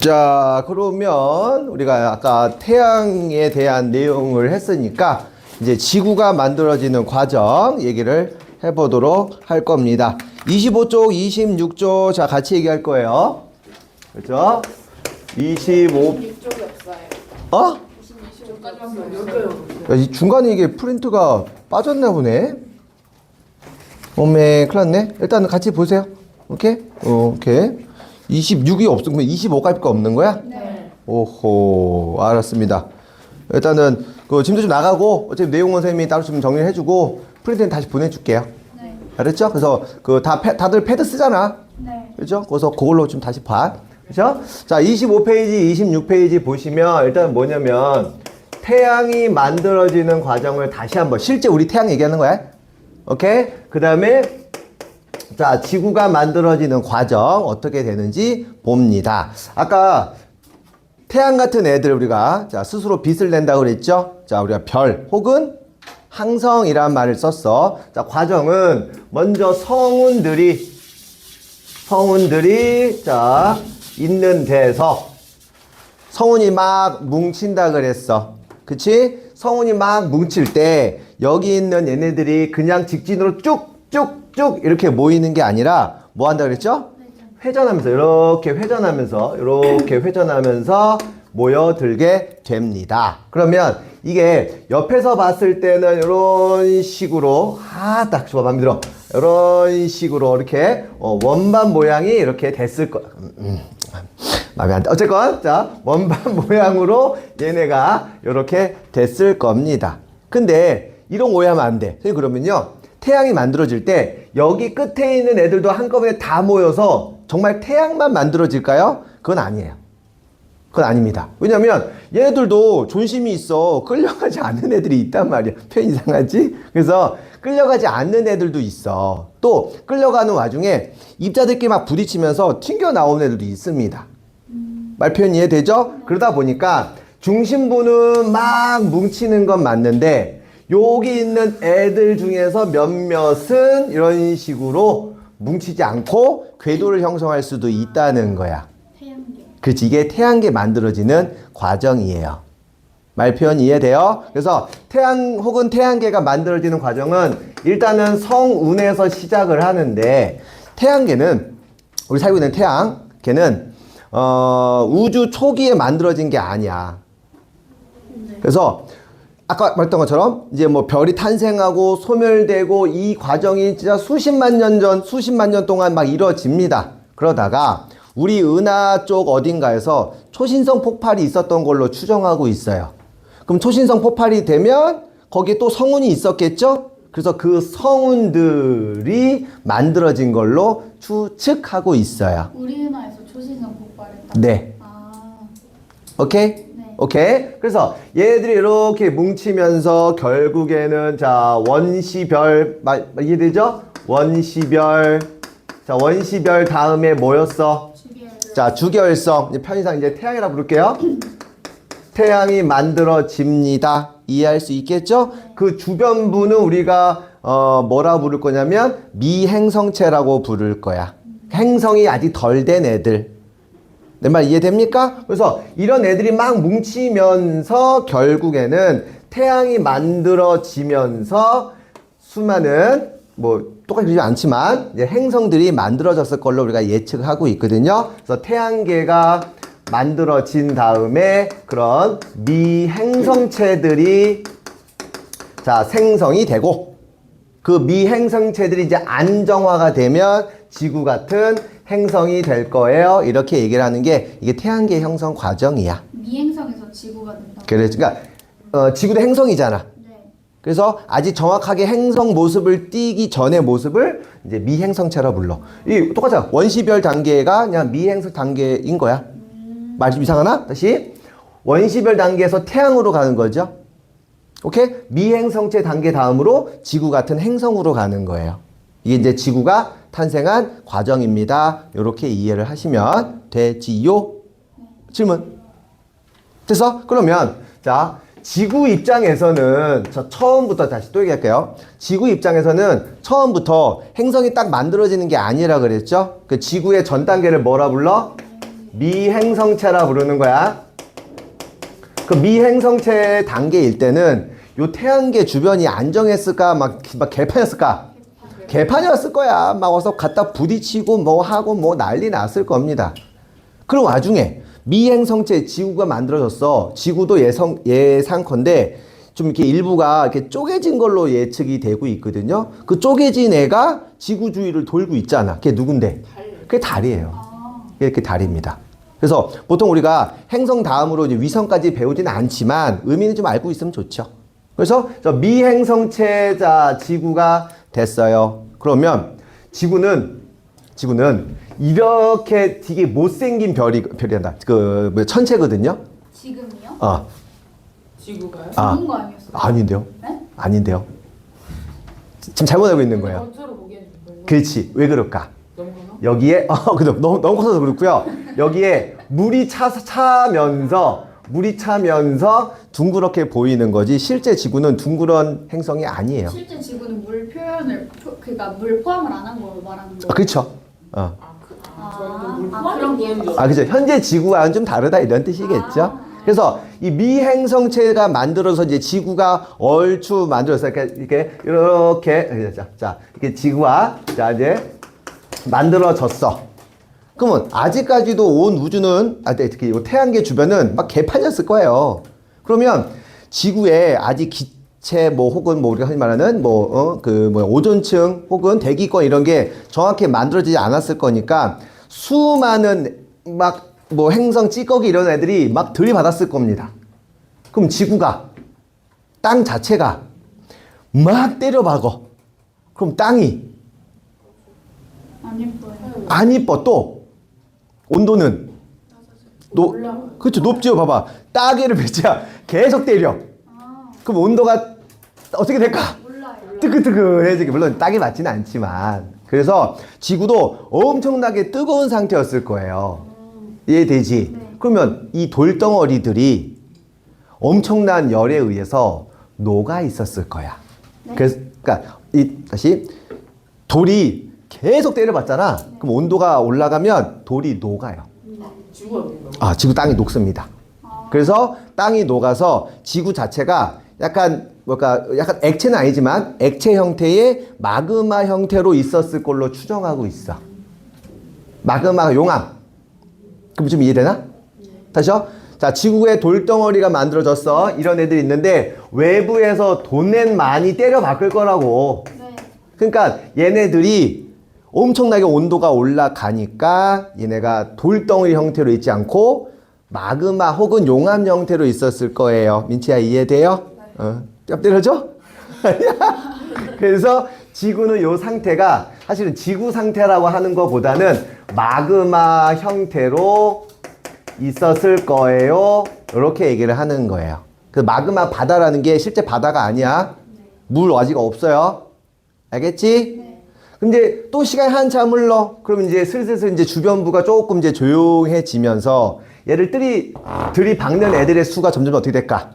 자, 그러면 우리가 아까 태양에 대한 내용을 했으니까 이제 지구가 만들어지는 과정 얘기를 해보도록 할 겁니다. 25쪽, 26쪽 자 같이 얘기할 거예요. 그렇죠? 26쪽이 없어요. 어? 26쪽까지밖에 야, 이 중간에 이게 프린트가 빠졌나 보네. 어메, 큰일 났네. 일단 같이 보세요. 오케이? 오케이. 26이 없으면 25까지 거 없는 거야? 네. 오호, 알았습니다. 일단은 그 짐도 좀 나가고 어차피 내용은 선생님이 따로 좀 정리를 해주고 프린트는 다시 보내줄게요. 네. 알았죠? 그래서 그 다들 패드 쓰잖아. 네. 그렇죠? 그래서 그걸로 좀 다시 봐. 그렇죠? 자, 25페이지, 26페이지 보시면 일단 뭐냐면 태양이 만들어지는 과정을 다시 한번 실제 우리 태양 얘기하는 거야. 오케이? 그 다음에 자, 지구가 만들어지는 과정 어떻게 되는지 봅니다. 아까 태양 같은 애들 우리가 자, 스스로 빛을 낸다고 그랬죠? 자, 우리가 별 혹은 항성이란 말을 썼어. 자, 과정은 먼저 성운들이 자, 있는 데서 성운이 막 뭉친다 그랬어. 그치? 성운이 막 뭉칠 때 여기 있는 얘네들이 그냥 직진으로 쭉쭉쭉 이렇게 모이는 게 아니라 뭐 한다 그랬죠? 회전하면서 이렇게 회전하면서 모여들게 됩니다. 그러면 이게 옆에서 봤을 때는 이런 식으로 딱 좋아 마음에 들어. 이런 식으로 이렇게 원반 모양이 이렇게 됐을 거. 마음에 안 돼. 어쨌건 자 원반 모양으로 얘네가 이렇게 됐을 겁니다. 근데 이런 오해하면 안 돼. 선생님 그러면요 태양이 만들어질 때 여기 끝에 있는 애들도 한꺼번에 다 모여서 정말 태양만 만들어질까요? 그건 아니에요. 그건 아닙니다. 왜냐면 얘네들도 존심이 있어. 끌려가지 않는 애들이 있단 말이야. 표현 이상하지? 그래서 끌려가지 않는 애들도 있어. 또 끌려가는 와중에 입자들끼리 막 부딪히면서 튕겨 나오는 애들도 있습니다. 말 표현 이해되죠? 그러다 보니까 중심부는 막 뭉치는 건 맞는데 여기 있는 애들 중에서 몇몇은 이런 식으로 뭉치지 않고 궤도를 형성할 수도 있다는 거야. 태양계. 그렇지. 이게 태양계 만들어지는 과정이에요. 말 표현 이해돼요? 그래서 태양 혹은 태양계가 만들어지는 과정은 일단은 성운에서 시작을 하는데 태양계는 우리 살고 있는 태양계는 우주 초기에 만들어진 게 아니야. 그래서 아까 말했던 것처럼 이제 뭐 별이 탄생하고 소멸되고 이 과정이 진짜 수십만 년 동안 막 이루어집니다. 그러다가 우리 은하 쪽 어딘가에서 초신성 폭발이 있었던 걸로 추정하고 있어요. 그럼 초신성 폭발이 되면 거기에 또 성운이 있었겠죠? 그래서 그 성운들이 만들어진 걸로 추측하고 있어요. 우리 은하에서 초신성 폭발했다. 네. 아. 오케이? 네. 오케이? 그래서 얘들이 이렇게 뭉치면서 결국에는 자, 원시별, 이해되죠? 원시별. 자, 원시별 다음에 뭐였어? 주별. 자, 주결성. 이제 편의상 이제 태양이라고 부를게요. 태양이 만들어집니다. 이해할 수 있겠죠? 그 주변부는 우리가 뭐라 부를 거냐면 미행성체라고 부를 거야. 행성이 아직 덜 된 애들. 내 말 이해됩니까? 그래서 이런 애들이 막 뭉치면서 결국에는 태양이 만들어지면서 수많은 뭐 똑같이 그러지 않지만 이제 행성들이 만들어졌을 걸로 우리가 예측하고 있거든요. 그래서 태양계가 만들어진 다음에 그런 미행성체들이 자 생성이 되고 그 미행성체들이 이제 안정화가 되면 지구 같은 행성이 될 거예요. 이렇게 얘기를 하는 게 이게 태양계 형성 과정이야. 미행성에서 지구가 된다. 그러니까 지구도 행성이잖아. 네. 그래서 아직 정확하게 행성 모습을 띠기 전의 모습을 이제 미행성체라 불러. 이 똑같아. 원시별 단계가 그냥 미행성 단계인 거야. 말 좀 이상하나? 다시. 원시별 단계에서 태양으로 가는 거죠. 오케이? 미행성체 단계 다음으로 지구 같은 행성으로 가는 거예요. 이게 이제 지구가 탄생한 과정입니다. 이렇게 이해를 하시면 되지요? 질문. 됐어? 그러면 자 지구 입장에서는 저 처음부터 다시 또 얘기할게요. 지구 입장에서는 처음부터 행성이 딱 만들어지는 게 아니라 그랬죠? 그 지구의 전 단계를 뭐라 불러? 미행성체라 부르는 거야. 그 미행성체 단계일 때는 요 태양계 주변이 안정했을까? 막 개판이었을까? 개판이었을 거야. 막 와서 갖다 부딪히고 뭐 하고 뭐 난리 났을 겁니다. 그럼 와중에 미행성체 지구가 만들어졌어. 지구도 예상컨대 좀 이렇게 일부가 이렇게 쪼개진 걸로 예측이 되고 있거든요. 그 쪼개진 애가 지구 주위를 돌고 있잖아. 그게 누군데? 그게 달이에요. 이렇게 달입니다. 그래서 보통 우리가 행성 다음으로 이제 위성까지 배우지는 않지만 의미는 좀 알고 있으면 좋죠. 그래서 저 미행성체자 지구가 됐어요. 그러면 지구는 이렇게 되게 못생긴 별이란다. 천체거든요. 지금이요? 지구가요? 좋은 거 아니었어요? 아닌데요. 네? 아닌데요. 지금 잘못 알고 있는 거예요. 전체로 보기에는 별로 그렇지. 왜 그럴까? 너무 커서? 여기에 너무 커서 그렇고요. 여기에 물이 차면서 둥그렇게 보이는 거지. 실제 지구는 둥그런 행성이 아니에요. 실제 지구는 물 표현을 그러니까 물 포함을 안 한 걸 말하는 거예요. 그렇죠. 저희도 물 아, 포함이 그런 되는 줄 그죠. 현재 지구와는 좀 다르다 이런 뜻이겠죠. 그래서 이 미행성체가 만들어서 이제 지구가 얼추 만들어서 이렇게 지구가 이제 만들어졌어. 그러면 아직까지도 온 우주는 특히 이 태양계 주변은 막 개판이었을 거예요. 그러면 지구에 아직 기체 혹은 우리가 흔히 말하는 오존층 혹은 대기권 이런 게 정확히 만들어지지 않았을 거니까 수많은 행성 찌꺼기 이런 애들이 막 들이받았을 겁니다. 그럼 지구가 땅 자체가 막 때려박어. 그럼 땅이 안 예뻐요. 안 이뻐. 또 온도는 그렇죠. 높죠. 봐봐. 따개를 배치야 계속 때려. 그럼 온도가 어떻게 될까? 몰라요. 뜨끈뜨끈해지게. 물론 딱이 맞지는 않지만. 그래서 지구도 엄청나게 뜨거운 상태였을 거예요. 이해되지? 네. 그러면 이 돌덩어리들이 엄청난 열에 의해서 녹아 있었을 거야. 네. 그러니까 다시 돌이 계속 때려봤잖아. 그럼 온도가 올라가면 돌이 녹아요. 지구가 있는 거. 지구 땅이 녹습니다. 그래서 땅이 녹아서 지구 자체가 약간 액체는 아니지만 액체 형태의 마그마 형태로 있었을 걸로 추정하고 있어. 마그마 용암. 그럼 좀 이해되나? 다시요. 자, 지구에 돌덩어리가 만들어졌어. 이런 애들이 있는데 외부에서 돈낸 많이 때려 박을 거라고. 네. 그러니까 얘네들이 엄청나게 온도가 올라가니까 얘네가 돌덩어리 형태로 있지 않고 마그마 혹은 용암 형태로 있었을 거예요. 민치야 이해돼요? 뺨 때려줘? 그래서 지구는 요 상태가 사실은 지구 상태라고 하는 것보다는 마그마 형태로 있었을 거예요. 이렇게 얘기를 하는 거예요. 그 마그마 바다라는 게 실제 바다가 아니야. 물 아직 없어요. 알겠지? 네. 근데 또 시간이 한참 흘러. 그럼 이제 슬슬 이제 주변부가 조금 이제 조용해지면서 얘를 들이박는 애들의 수가 점점 어떻게 될까?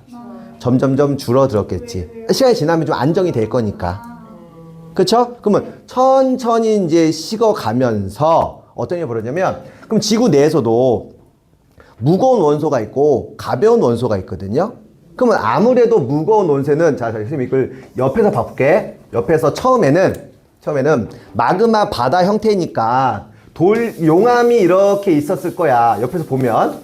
점점점 줄어들었겠지. 시간이 지나면 좀 안정이 될 거니까. 그쵸? 그러면 천천히 이제 식어가면서 어떤 일이 벌어지냐면, 그럼 지구 내에서도 무거운 원소가 있고 가벼운 원소가 있거든요. 그러면 아무래도 무거운 원소는, 자, 선생님 이걸 옆에서 봐볼게. 옆에서 처음에는 마그마 바다 형태니까 용암이 이렇게 있었을 거야. 옆에서 보면.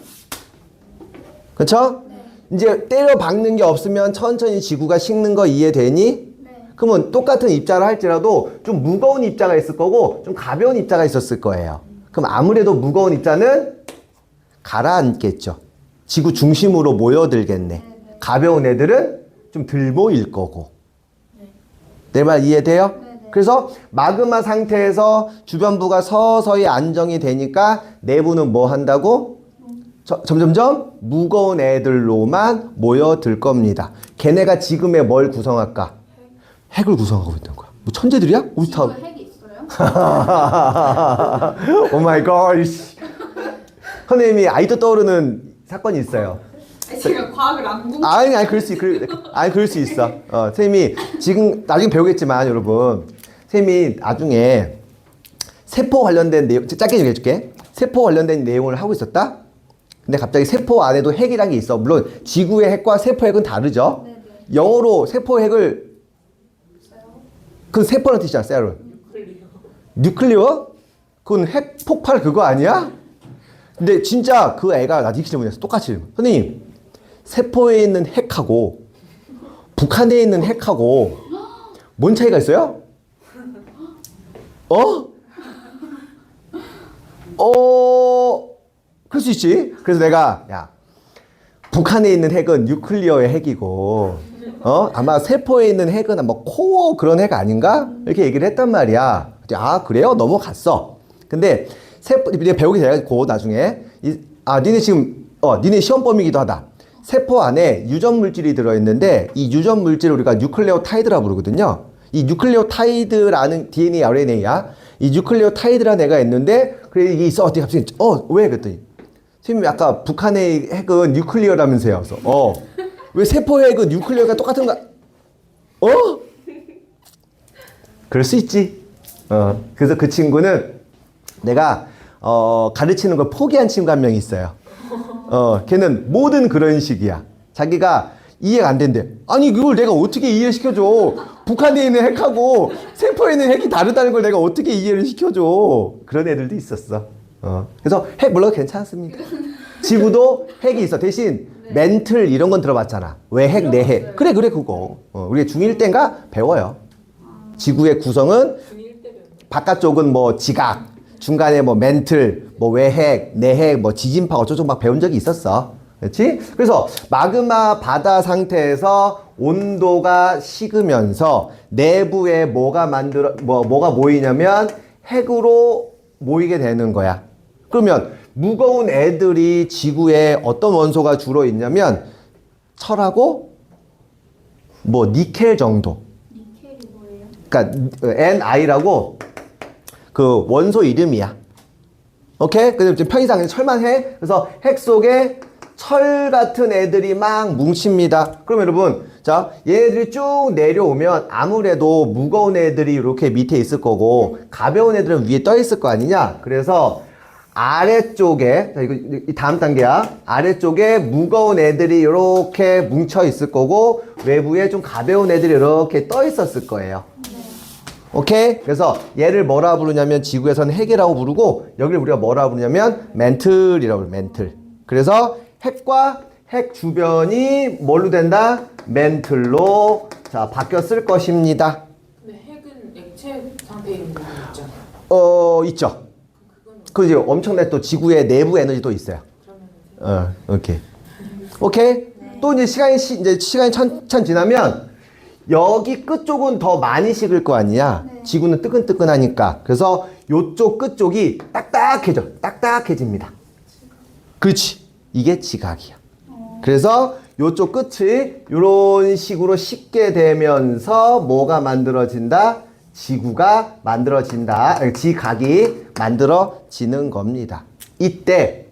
그쵸? 이제 때려 박는 게 없으면 천천히 지구가 식는 거 이해되니? 네. 그러면 똑같은 입자를 할지라도 좀 무거운 입자가 있을 거고 좀 가벼운 입자가 있었을 거예요. 그럼 아무래도 무거운 입자는 가라앉겠죠. 지구 중심으로 모여들겠네. 가벼운 애들은 좀 덜 모일 거고. 내 말 이해돼요? 그래서 마그마 상태에서 주변부가 서서히 안정이 되니까 내부는 뭐 한다고? 점점점 무거운 애들로만 모여들 겁니다. 걔네가 지금의 뭘 구성할까? 핵을 구성하고 있는 거야. 뭐 천재들이야? 우리 다. 지구에 핵이 있어요? 오 마이 갓. 선생님이 아이도 떠오르는 사건이 있어요. 제가 과학을 안 공부. 아니, 그럴 수 있어. 선생님이 지금 나중에 배우겠지만 여러분, 선생님이 나중에 세포 관련된 내용 짧게 얘기해 줄게. 세포 관련된 내용을 하고 있었다. 근데 갑자기 세포 안에도 핵이란 게 있어. 물론 지구의 핵과 세포 핵은 다르죠. 네네. 영어로 세포 핵을 그 세포라는 뜻이잖아. 셀은. 뉴클리어? 그건 핵 폭발 그거 아니야? 근데 진짜 그 애가 나 이렇게 질문했어. 똑같이. 선생님, 세포에 있는 핵하고 북한에 있는 핵하고 뭔 차이가 있어요? 그럴 수 있지. 그래서 내가, 야, 북한에 있는 핵은 뉴클리어의 핵이고, 아마 세포에 있는 핵은 뭐 코어 그런 핵 아닌가? 이렇게 얘기를 했단 말이야. 아, 그래요? 넘어갔어. 근데 세포, 이제 배우게 되고, 나중에. 니네 지금, 니네 시험 범위기도 하다. 세포 안에 유전 물질이 들어있는데, 이 유전 물질을 우리가 뉴클레오타이드라고 부르거든요. 이 뉴클레오타이드라는 DNA, RNA야. 이 뉴클레오타이드라는 애가 있는데, 그래, 이게 있어. 어떻게 갑자기, 왜? 그랬더니, 선생님, 아까 북한의 핵은 뉴클리어라면서요. 그래서, 왜 세포 핵은 뉴클리어가 똑같은가? 그럴 수 있지. 그래서 그 친구는 내가, 가르치는 걸 포기한 친구 한 명 있어요. 걔는 모든 그런 식이야. 자기가 이해가 안 된대. 아니, 그걸 내가 어떻게 이해를 시켜줘? 북한에 있는 핵하고 세포에 있는 핵이 다르다는 걸 내가 어떻게 이해를 시켜줘? 그런 애들도 있었어. 그래서 핵 물론 괜찮습니다. 지구도 핵이 있어. 대신 멘틀 이런 건 들어봤잖아. 외핵, 내핵. 그래, 그거. 우리 중1 때인가 배워요. 지구의 구성은 바깥쪽은 뭐 지각, 중간에 뭐 멘틀, 뭐 외핵, 내핵, 뭐 지진파 어쩌고 막 배운 적이 있었어. 그렇지? 그래서 마그마 바다 상태에서 온도가 식으면서 내부에 뭐가 모이냐면 핵으로 모이게 되는 거야. 그러면 무거운 애들이 지구에 어떤 원소가 주로 있냐면 철하고 뭐 니켈 정도. 니켈이 뭐예요? 그러니까 Ni라고 그 원소 이름이야. 오케이? 그래서 지금 편의상에서 철만 해. 그래서 핵 속에 철 같은 애들이 막 뭉칩니다. 그럼 여러분, 자, 얘네들이 쭉 내려오면 아무래도 무거운 애들이 이렇게 밑에 있을 거고 가벼운 애들은 위에 떠 있을 거 아니냐? 그래서 아래쪽에, 자, 이거 다음 단계야. 아래쪽에 무거운 애들이 이렇게 뭉쳐 있을 거고 외부에 좀 가벼운 애들이 이렇게 떠 있었을 거예요. 오케이? 그래서 얘를 뭐라 부르냐면 지구에서는 핵이라고 부르고 여기를 우리가 뭐라 부르냐면 멘틀이라고 부르요. 멘틀. 그래서 핵과 핵 주변이 뭘로 된다? 멘틀로 자 바뀌었을 것입니다. 근데 핵은 액체 상태에 있는 부분 있잖아요. 있죠. 그지 엄청난 또 지구의 내부 에너지도 있어요. 오케이. 오케이? 네. 또 이제 시간이 천천 지나면 여기 끝쪽은 더 많이 식을 거 아니야. 네. 지구는 뜨끈뜨끈하니까. 그래서 요쪽 끝쪽이 딱딱해집니다. 그렇지. 이게 지각이야. 그래서 요쪽 끝이 이런 식으로 식게 되면서 뭐가 만들어진다? 지구가 만들어진다. 지각이 만들어지는 겁니다. 이때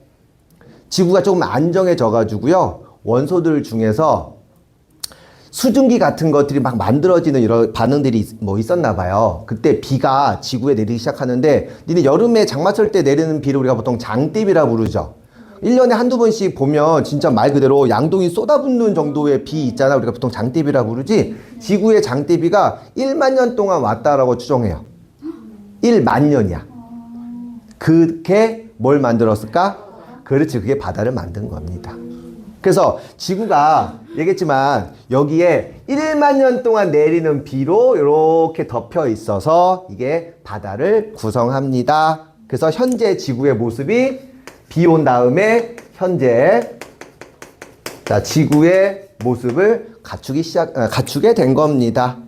지구가 조금 안정해져 가지고요. 원소들 중에서 수증기 같은 것들이 막 만들어지는 이런 반응들이 뭐 있었나 봐요. 그때 비가 지구에 내리기 시작하는데 니네 여름에 장마철 때 내리는 비를 우리가 보통 장대비라 부르죠. 1년에 한두 번씩 보면 진짜 말 그대로 양동이 쏟아붓는 정도의 비 있잖아. 우리가 보통 장대비라 부르지. 지구의 장대비가 1만 년 동안 왔다라고 추정해요. 1만 년이야. 그게 뭘 만들었을까? 그렇지. 그게 바다를 만든 겁니다. 그래서 지구가 얘기했지만 여기에 1만 년 동안 내리는 비로 이렇게 덮여 있어서 이게 바다를 구성합니다. 그래서 현재 지구의 모습이 비 온 다음에 현재 자 지구의 모습을 갖추게 된 겁니다.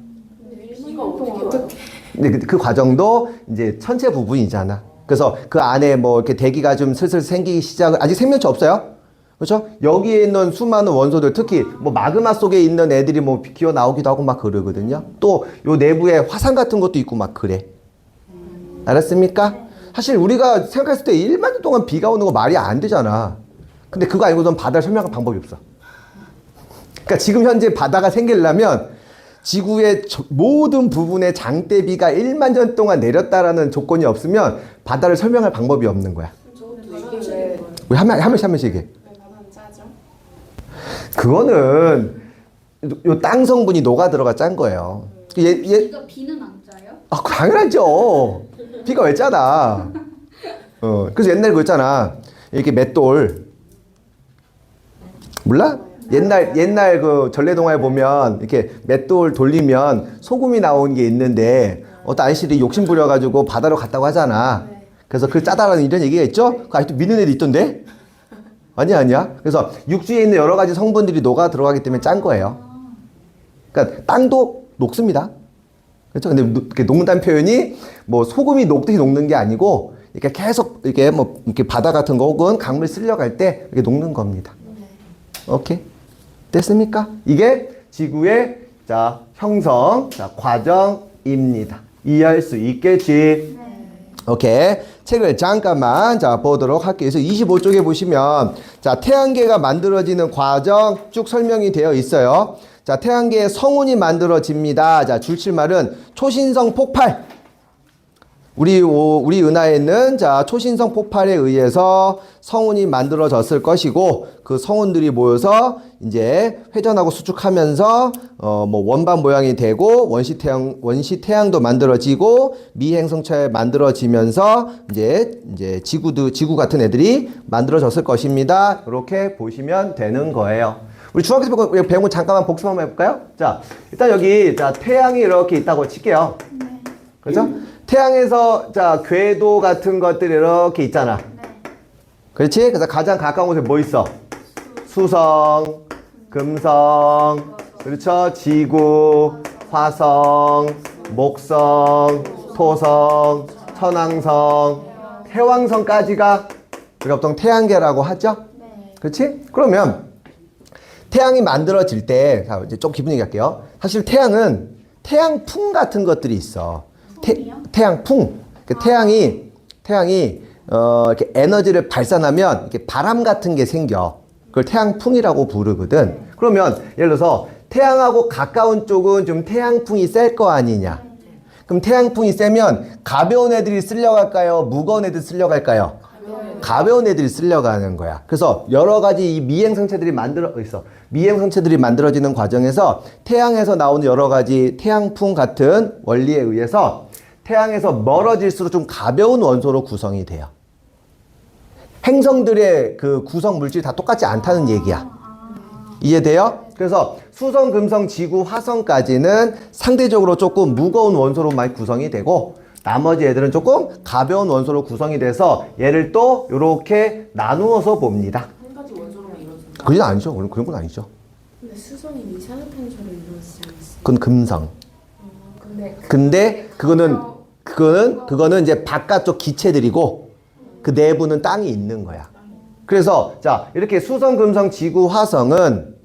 비가 어떻게 와요? 근데 그 과정도 이제 천체 부분이잖아. 그래서 그 안에 뭐 이렇게 대기가 좀 슬슬 생기기 시작을 아직 생명체 없어요. 그렇죠? 여기에 있는 수많은 원소들 특히 뭐 마그마 속에 있는 애들이 뭐 기어 나오기도 하고 막 그러거든요. 또 요 내부에 화산 같은 것도 있고 막 그래. 알았습니까? 사실 우리가 생각했을 때 1만 년 동안 비가 오는 거 말이 안 되잖아. 근데 그거 알고선 바다를 설명할 방법이 없어. 그러니까 지금 현재 바다가 생기려면 지구의 모든 부분에 장대비가 1만 년 동안 내렸다라는 조건이 없으면 바다를 설명할 방법이 없는 거야. 저도 우리 한 명씩 얘기해. 왜 바다는 짜죠? 그거는 요 땅 성분이 녹아 들어가 짠 거예요. 이거 비는 안 짜요? 아, 당연하죠. 비가 왜 짜다. 그래서 옛날에 그거 있잖아. 이렇게 맷돌. 몰라? 옛날 그 전래동화에 보면 이렇게 맷돌 돌리면 소금이 나오는 게 있는데 어떤 아저씨들이 욕심 부려가지고 바다로 갔다고 하잖아. 그래서 그 짜다라는 이런 얘기가 있죠? 그 아직도 믿는 애도 있던데? 아니야. 그래서 육지에 있는 여러 가지 성분들이 녹아 들어가기 때문에 짠 거예요. 그러니까 땅도 녹습니다. 그렇죠? 근데 이렇게 녹는다는 표현이 뭐 소금이 녹듯이 녹는 게 아니고 이렇게 계속 이렇게 뭐 이렇게 바다 같은 거 혹은 강물 쓸려갈 때 이렇게 녹는 겁니다. 오케이. 됐습니까? 이게 지구의 자, 형성, 자, 과정입니다. 이해할 수 있겠지? 오케이. 책을 잠깐만 자 보도록 할게요. 그래서 25쪽에 보시면 자, 태양계가 만들어지는 과정 쭉 설명이 되어 있어요. 자, 태양계의 성운이 만들어집니다. 자, 줄칠말은 초신성 폭발. 우리 은하에는 자, 초신성 폭발에 의해서 성운이 만들어졌을 것이고 그 성운들이 모여서 이제 회전하고 수축하면서 뭐 원반 모양이 되고 원시 태양도 만들어지고 미행성체 만들어지면서 이제 지구 같은 애들이 만들어졌을 것입니다. 이렇게 보시면 되는 거예요. 우리 중학교에서 배운 거 잠깐만 복습 한번 해볼까요? 자, 일단 여기 자, 태양이 이렇게 있다고 칠게요. 그렇죠? 태양에서 자, 궤도 같은 것들이 이렇게 있잖아. 그렇지? 그래서 가장 가까운 곳에 뭐 있어? 수성, 금성, 그렇죠? 지구, 화성, 목성, 토성, 천왕성, 태왕성까지가 우리가 보통 태양계라고 하죠? 그렇지? 그러면 태양이 만들어질 때, 자, 이제 좀 기분 얘기할게요. 사실 태양은 태양풍 같은 것들이 있어. 태양풍. 태양이 이렇게 에너지를 발산하면 이렇게 바람 같은 게 생겨. 그걸 태양풍이라고 부르거든. 그러면 예를 들어서 태양하고 가까운 쪽은 좀 태양풍이 셀 거 아니냐. 그럼 태양풍이 세면 가벼운 애들이 쓸려갈까요? 무거운 애들이 쓸려갈까요? 가벼운 애들이 쓸려가는 거야. 그래서 여러 가지 이 미행성체들이 미행성체들이 만들어지는 과정에서 태양에서 나오는 여러 가지 태양풍 같은 원리에 의해서 태양에서 멀어질수록 좀 가벼운 원소로 구성이 돼요. 행성들의 그 구성 물질이 다 똑같지 않다는 얘기야. 이해돼요? 그래서 수성, 금성, 지구, 화성까지는 상대적으로 조금 무거운 원소로 많이 구성이 되고 나머지 애들은 조금 가벼운 원소로 구성이 돼서 얘를 또 이렇게 나누어서 봅니다. 한 가지 원소로만 이루어진다. 그건 아니죠. 그런 건 아니죠. 근데 수성이 이산화탄소로 이루어지지 않았어요? 그건 금성. 근데 그거는 이제 바깥쪽 기체들이고 그 내부는 땅이 있는 거야. 그래서 자, 이렇게 수성, 금성, 지구, 화성은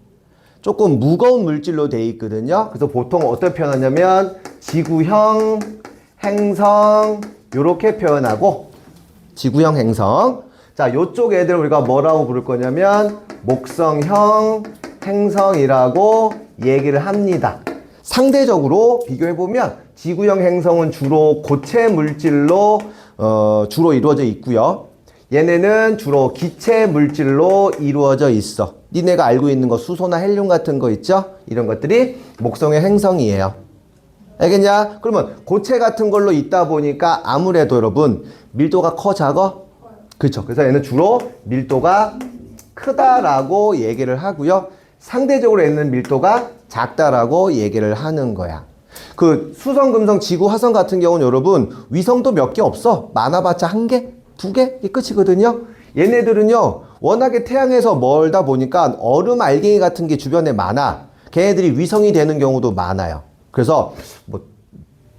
조금 무거운 물질로 돼 있거든요. 그래서 보통 어떻게 표현하냐면 지구형 행성 이렇게 표현하고 지구형 행성. 자, 요쪽 애들 우리가 뭐라고 부를 거냐면 목성형 행성이라고 얘기를 합니다. 상대적으로 비교해보면 지구형 행성은 주로 고체 물질로 주로 이루어져 있고요. 얘네는 주로 기체 물질로 이루어져 있어. 니네가 알고 있는 거 수소나 헬륨 같은 거 있죠? 이런 것들이 목성의 행성이에요. 알겠냐? 그러면 고체 같은 걸로 있다 보니까 아무래도 여러분 밀도가 커 작아? 그렇죠. 그래서 얘는 주로 밀도가 크다라고 얘기를 하고요. 상대적으로 얘는 밀도가 작다라고 얘기를 하는 거야. 그 수성, 금성, 지구, 화성 같은 경우는 여러분 위성도 몇 개 없어. 많아봤자 한 개, 두 개? 이 끝이거든요. 얘네들은요 워낙에 태양에서 멀다 보니까 얼음 알갱이 같은 게 주변에 많아. 걔네들이 위성이 되는 경우도 많아요. 그래서 뭐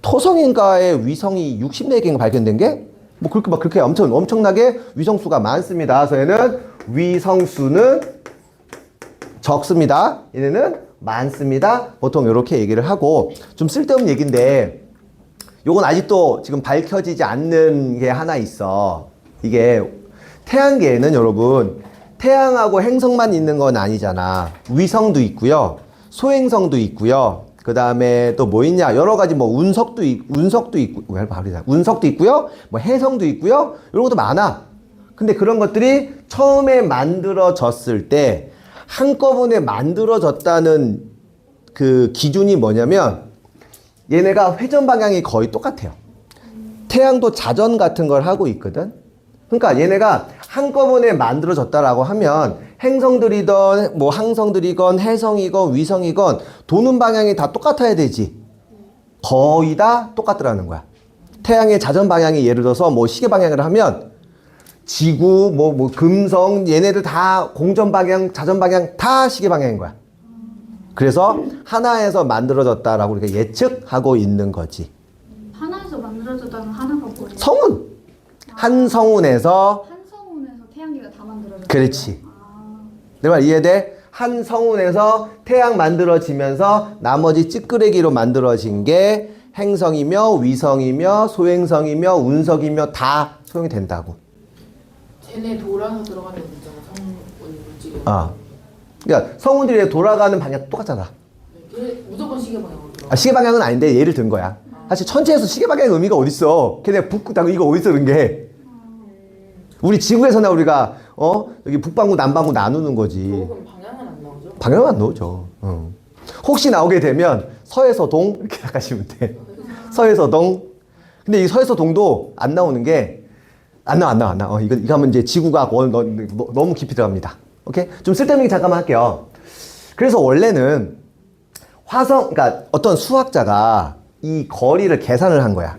토성인가의 위성이 64개인가 발견된 게 뭐 그렇게 엄청나게 위성수가 많습니다. 그래서 얘는 위성수는 적습니다. 얘네는 많습니다. 보통 이렇게 얘기를 하고 좀 쓸데없는 얘기인데 요건 아직도 지금 밝혀지지 않는 게 하나 있어. 이게 태양계에는 여러분 태양하고 행성만 있는 건 아니잖아. 위성도 있고요. 소행성도 있고요. 그 다음에 또 뭐 있냐? 여러 가지 뭐 운석도 있고요. 뭐 해성도 있고요. 이런 것도 많아. 근데 그런 것들이 처음에 만들어졌을 때 한꺼번에 만들어졌다는 그 기준이 뭐냐면 얘네가 회전 방향이 거의 똑같아요. 태양도 자전 같은 걸 하고 있거든. 그러니까 얘네가 한꺼번에 만들어졌다라고 하면 행성들이건 뭐 항성들이건 해성이건 위성이건 도는 방향이 다 똑같아야 되지. 거의 다 똑같더라는 거야. 태양의 자전 방향이 예를 들어서 뭐 시계 방향을 하면 지구, 뭐 금성 얘네들 다 공전 방향, 자전 방향 다 시계 방향인 거야. 그래서 하나에서 만들어졌다라고 우리가 예측하고 있는 거지. 하나에서 만들어졌다는 하나가 뭐예요? 성운. 한 성운에서 한 성운에서 태양계가 다 만들어졌어요? 그렇지. 아, 내 말 이해돼? 한 성운에서 태양 만들어지면서 나머지 찌끄레기로 만들어진 게 행성이며 위성이며 소행성이며 운석이며 다 소용이 된다고. 쟤네 돌아서 들어가는 거 있잖아. 성운 물질이. 그러니까 성운들이 돌아가는 방향 똑같잖아. 걔 무조건 시계 방향으로 들어가. 아, 시계 방향은 아닌데 예를 든 거야. 사실 천체에서 시계 방향의 의미가 어딨어. 걔네 북구 이거 어디서 그런 게. 우리 지구에서나 우리가 여기 북반구 남반구 나누는 거지. 그럼 방향은 안 나오죠? 방향은 안 나오죠. 혹시 나오게 되면 서에서 동 이렇게 생각하시면 돼. 서에서 동. 근데 이 서에서 동도 안 나오는 게 안 나와. 이거 하면 이제 지구가 너무 깊이 들어갑니다. 오케이? 좀 쓸데없는 게 잠깐만 할게요. 그래서 원래는 그러니까 어떤 수학자가 이 거리를 계산을 한 거야.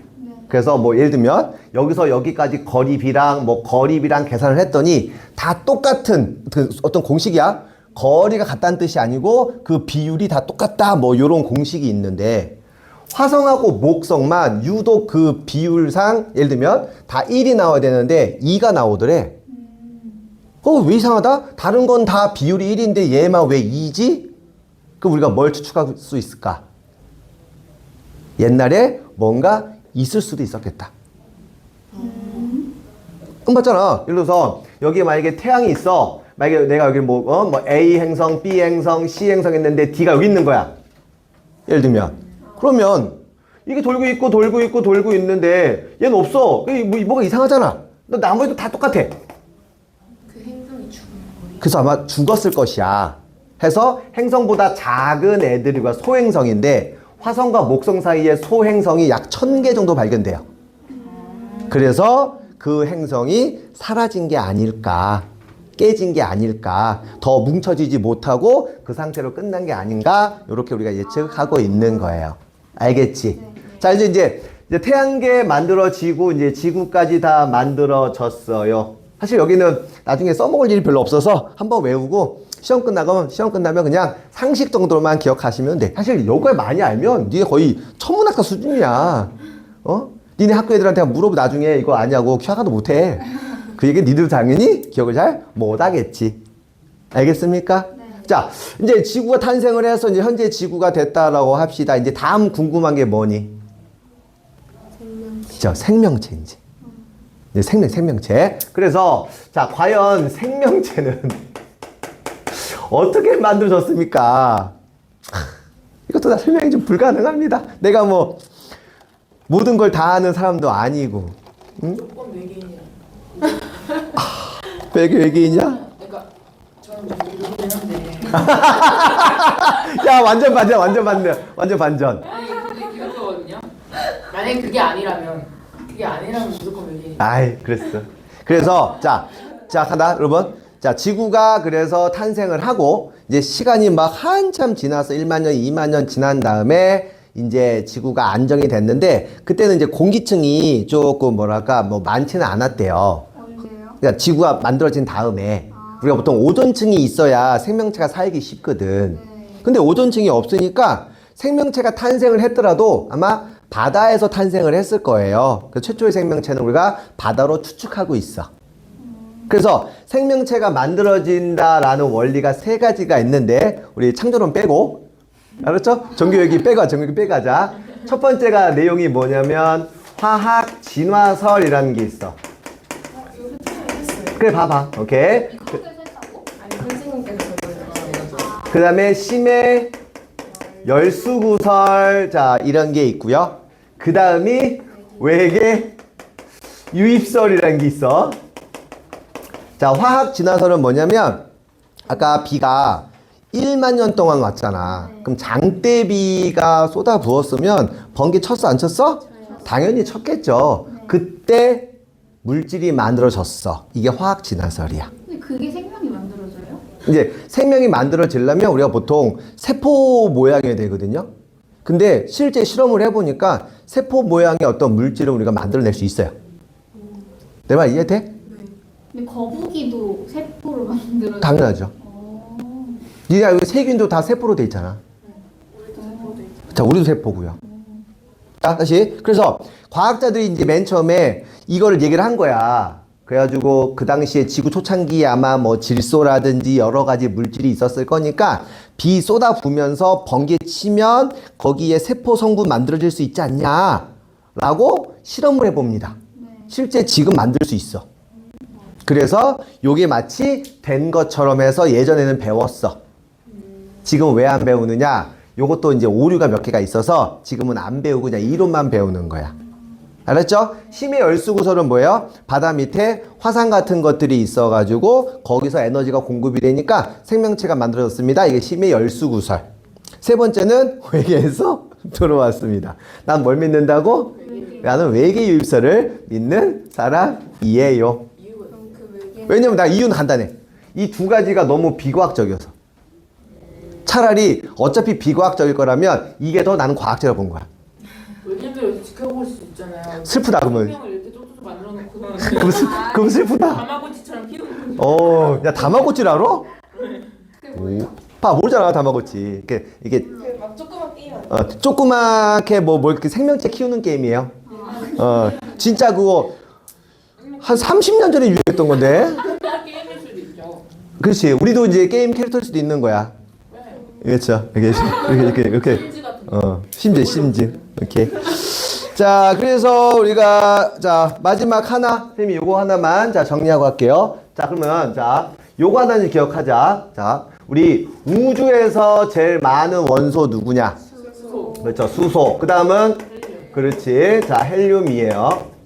그래서 뭐 예를 들면 여기서 여기까지 거리 B랑 뭐 거리 B랑 계산을 했더니 다 똑같은 그 어떤 공식이야. 거리가 같다는 뜻이 아니고 그 비율이 다 똑같다 뭐 요런 공식이 있는데 화성하고 목성만 유독 그 비율상 예를 들면 다 1이 나와야 되는데 2가 나오더래. 왜 이상하다? 다른 건 다 비율이 1인데 얘만 왜 2지? 그럼 우리가 뭘 추측할 수 있을까? 옛날에 뭔가 있을 수도 있었겠다. 맞잖아. 예를 들어서 여기에 만약에 태양이 있어. 만약에 내가 여기 뭐 A 행성, B 행성, C 행성 있는데 D가 여기 있는 거야. 예를 들면. 그러면 이게 돌고 있고 돌고 있고 돌고 있는데 얘는 없어. 뭐가 이상하잖아. 나머지도 다 똑같아. 그 행성이 죽은 거리. 그래서 아마 죽었을 것이야. 해서 행성보다 작은 애들과 소행성인데 화성과 목성 사이에 소행성이 약 1000개 정도 발견돼요. 그래서 그 행성이 사라진 게 아닐까, 깨진 게 아닐까, 더 뭉쳐지지 못하고 그 상태로 끝난 게 아닌가, 이렇게 우리가 예측하고 있는 거예요. 알겠지? 자, 이제 태양계 만들어지고 이제 지구까지 다 만들어졌어요. 사실 여기는 나중에 써먹을 일이 별로 없어서 한번 외우고 시험 끝나면 그냥 상식 정도로만 기억하시면 돼. 사실 요거에 많이 알면 니네 거의 천문학과 수준이야. 니네 학교 애들한테 물어보 나중에 이거 아냐고 하나도 못해. 그 얘기 니들 당연히 기억을 잘 못하겠지. 알겠습니까? 네. 자, 이제 지구가 탄생을 해서 이제 현재 지구가 됐다라고 합시다. 이제 다음 궁금한 게 뭐니? 생명체 이제. 생명체. 그래서 자, 과연 생명체는 어떻게 만들어졌습니까? 이것도 다 설명이 좀 불가능합니다. 내가 뭐 모든 걸 다 아는 사람도 아니고. 무조건 외계인이야. 외계인이야? 그러니까 저는 외계인 한데. 야, 완전 반전. 아니 근데 그거거든요. 만약 그게 아니라면 무조건 외계인. 아이, 그랬어. 그래서 자 간다, 여러분. 자, 지구가 그래서 탄생을 하고 이제 시간이 막 한참 지나서 1만 년, 2만 년 지난 다음에 이제 지구가 안정이 됐는데 그때는 이제 공기층이 조금 뭐랄까 뭐 많지는 않았대요. 언제요? 그러니까 지구가 만들어진 다음에 우리가 보통 오존층이 있어야 생명체가 살기 쉽거든. 근데 오존층이 없으니까 생명체가 탄생을 했더라도 아마 바다에서 탄생을 했을 거예요. 그 최초의 생명체는 우리가 바다로 추측하고 있어. 그래서 생명체가 만들어진다라는 원리가 3가지가 있는데 우리 창조론 빼고, 알았죠? 정규얘기 빼가자. 첫 번째가 내용이 뭐냐면 화학 진화설이라는 게 있어. 그래, 봐봐. 오케이. 이것도 했다고? 아니 선생님께서 그 다음에 심해 열수구설, 자, 이런 게 있고요. 그 다음이 외계 유입설이라는 게 있어. 자, 화학 진화설은 뭐냐면 아까 비가 1만 년 동안 왔잖아. 그럼 장대비가 쏟아 부었으면 번개 쳤어 안 쳤어? 당연히 쳤겠죠. 그때 물질이 만들어졌어. 이게 화학 진화설이야. 근데 그게 생명이 만들어져요? 이제 생명이 만들어지려면 우리가 보통 세포 모양이 되거든요. 근데 실제 실험을 해보니까 세포 모양의 어떤 물질을 우리가 만들어낼 수 있어요. 내 말 이해돼? 근데 거북이도 세포로 만들어져요? 당연하죠. 니가 여기 세균도 다 세포로 돼 있잖아. 자, 우리도 세포고요. 자, 다시. 그래서 과학자들이 이제 맨 처음에 이거를 얘기를 한 거야. 그래가지고 그 당시에 지구 초창기에 아마 뭐 질소라든지 여러 가지 물질이 있었을 거니까 비 쏟아 부면서 번개 치면 거기에 세포 성분 만들어질 수 있지 않냐 라고 실험을 해봅니다. 실제 지금 만들 수 있어. 그래서 요게 마치 된 것처럼 해서 예전에는 배웠어. 지금 왜 안 배우느냐? 요것도 이제 오류가 몇 개가 있어서 지금은 안 배우고 그냥 이론만 배우는 거야. 알았죠? 심해 열수구설은 뭐예요? 바다 밑에 화산 같은 것들이 있어가지고 거기서 에너지가 공급이 되니까 생명체가 만들어졌습니다. 이게 심해 열수구설. 세 번째는 외계에서 들어왔습니다. 난 뭘 믿는다고? 나는 외계 유입설을 믿는 사람이에요. 왜냐면 나 이유는 간단해. 이 두 가지가 너무 비과학적이어서. 차라리 어차피 비과학적일 거라면 이게 더 나는 과학적이라고 본 거야. 왜냐면 지켜볼 수 있잖아요. 슬프다 그러면. 생명을 이렇게 쪽쪽 만들어 놓고는 그럼 슬프다. 다마고치처럼 키우는 거. 야 다마고치를 알아? 오. 봐 모르잖아 다마고치. 이게 막 조그만 게임. 조그맣게 뭐 이렇게 생명체 키우는 게임이에요. 진짜 그거 한 30년 전에 유행했던 건데. 게임일 수도 있죠. 그렇지. 우리도 이제 게임 캐릭터일 수도 있는 거야. 그렇죠. 이렇게. 심지. 이렇게. 자, 그래서 우리가, 자, 마지막 하나. 선생님이 요거 하나만, 자, 정리하고 갈게요. 자, 그러면, 자, 요거 하나는 기억하자. 자, 우리 우주에서 제일 많은 원소 누구냐? 수소. 그렇죠. 수소. 그 다음은, 그렇지. 자, 헬륨이에요.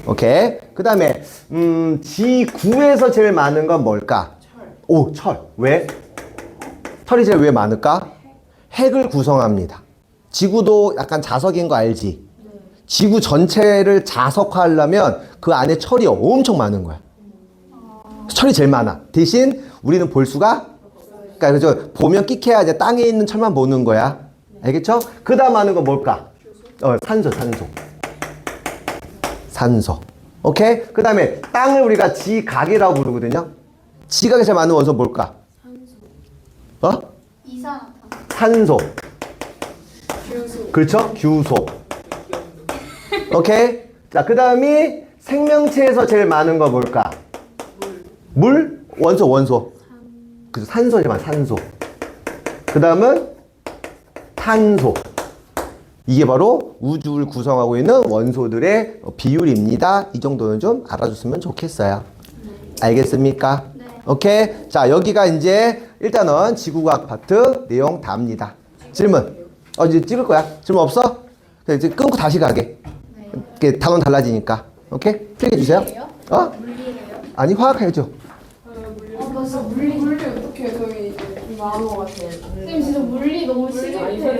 오케이. 그 다음에, 지구에서 제일 많은 건 뭘까? 철. 오, 철. 왜? 철이 제일 왜 많을까? 핵을 구성합니다. 지구도 약간 자석인 거 알지? 지구 전체를 자석화하려면 그 안에 철이 엄청 많은 거야. 철이 제일 많아. 대신 우리는 볼 수가? 그러니까 그죠? 보면 끽해야 이제 땅에 있는 철만 보는 거야. 알겠죠? 그 다음 하는 건 뭘까? 산소. 오케이? 그 다음에 땅을 우리가 지각이라고 부르거든요. 지각에 제일 많은 원소 뭘까? 이산화탄. 산소. 그렇죠? 규소. 오케이? 자, 그 다음이 생명체에서 제일 많은 거 뭘까? 물? 원소. 그 산소지만 산소. 그 다음은 탄소. 이게 바로 우주를 구성하고 있는 원소들의 비율입니다. 이 정도는 좀 알아줬으면 좋겠어요. 알겠습니까? 네. 오케이. 자, 여기가 이제 일단은 지구과학 파트 내용 다입니다. 질문. 이제 찍을 거야. 질문 없어? 이제 끊고 다시 가게. 네. 이렇게 단원 달라지니까. 오케이? 필기해 주세요. 물리예요? 물리예요? 아니, 화학 해줘. 벌써 물리 어떻게 저희 나온 것 같아요. 선생님 진짜 물리 너무 시급해.